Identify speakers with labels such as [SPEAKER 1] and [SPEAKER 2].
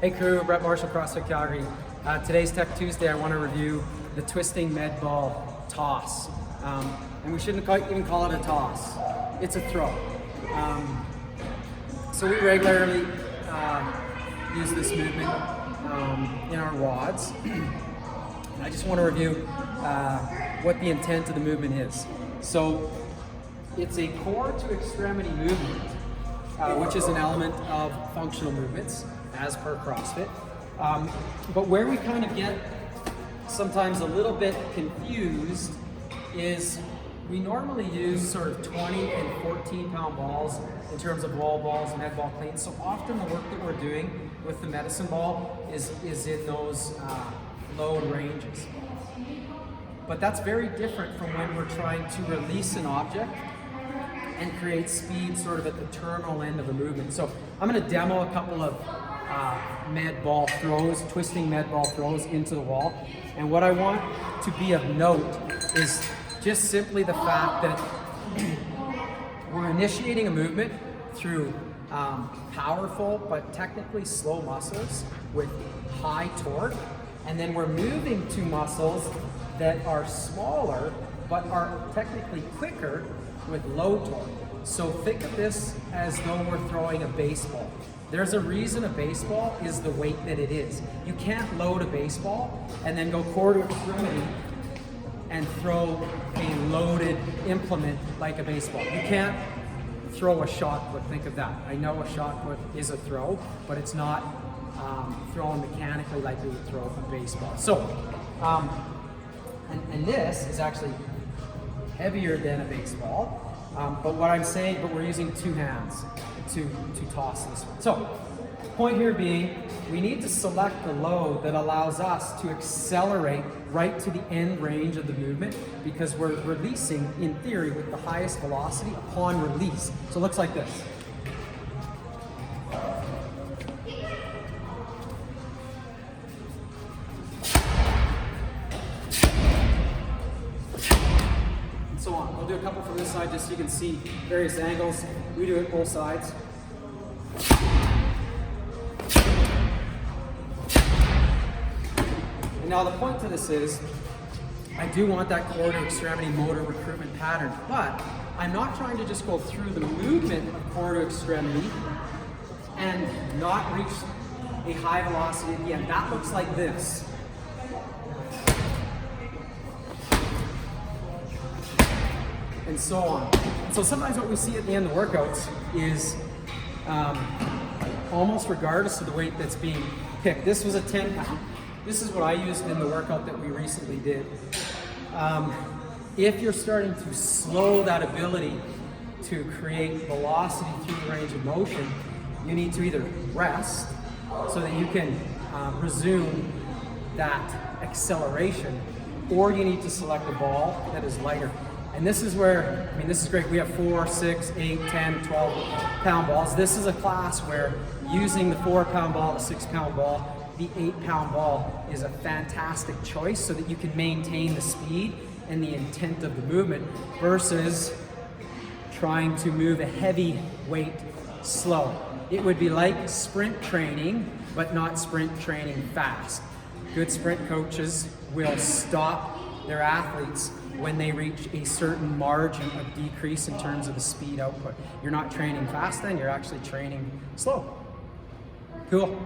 [SPEAKER 1] Hey crew, Brett Marshall, CrossFit Calgary. Today's Tech Tuesday. I want to review the twisting med ball toss. And we shouldn't even call it a toss. It's a throw. So we regularly use this movement in our WODs. And I just want to review what the intent of the movement is. So it's a core to extremity movement, which is an element of functional movements as per CrossFit. But where we kind of get sometimes a little bit confused is we normally use sort of 20 and 14 pound balls in terms of wall balls, med ball cleans. So often the work that we're doing with the medicine ball is in those load ranges. But that's very different from when we're trying to release an object and create speed sort of at the terminal end of the movement. So I'm going to demo a couple of med ball throws, twisting med ball throws into the wall. And what I want to be of note is just simply the fact that we're initiating a movement through powerful but technically slow muscles with high torque, and then we're moving to muscles that are smaller but are technically quicker with low torque. So think of this as though we're throwing a baseball. There's a reason a baseball is the weight that it is. You can't load a baseball and then go core to extremity and throw a loaded implement like a baseball. You can't throw a shot put, think of that. I know a shot put is a throw, but it's not thrown mechanically like we would throw a baseball. So, and this is actually heavier than a baseball. But what I'm saying, but we're using two hands to toss this one. So, point here being, we need to select the load that allows us to accelerate right to the end range of the movement, because we're releasing, in theory, with the highest velocity upon release. So it looks like this. So on. We'll do a couple from this side just so you can see various angles. We do it both sides. And now the point to this is, I do want that core to extremity motor recruitment pattern, but I'm not trying to just go through the movement of core to extremity and not reach a high velocity at the end. That looks like this. And so on. So sometimes what we see at the end of workouts is almost regardless of the weight that's being picked. This was a 10 pound. This is what I used in the workout that we recently did. If you're starting to slow that ability to create velocity through the range of motion, you need to either rest so that you can resume that acceleration, or you need to select a ball that is lighter. And this is where, I mean, this is great. We have 4, 6, 8, 10, 12 pound balls. This is a class where using the 4 pound ball, the 6 pound ball, the 8 pound ball is a fantastic choice so that you can maintain the speed and the intent of the movement versus trying to move a heavy weight slow. It would be like sprint training, but not sprint training fast. Good sprint coaches will stop their athletes when they reach a certain margin of decrease in terms of the speed output. You're not training fast then, you're actually training slow. Cool.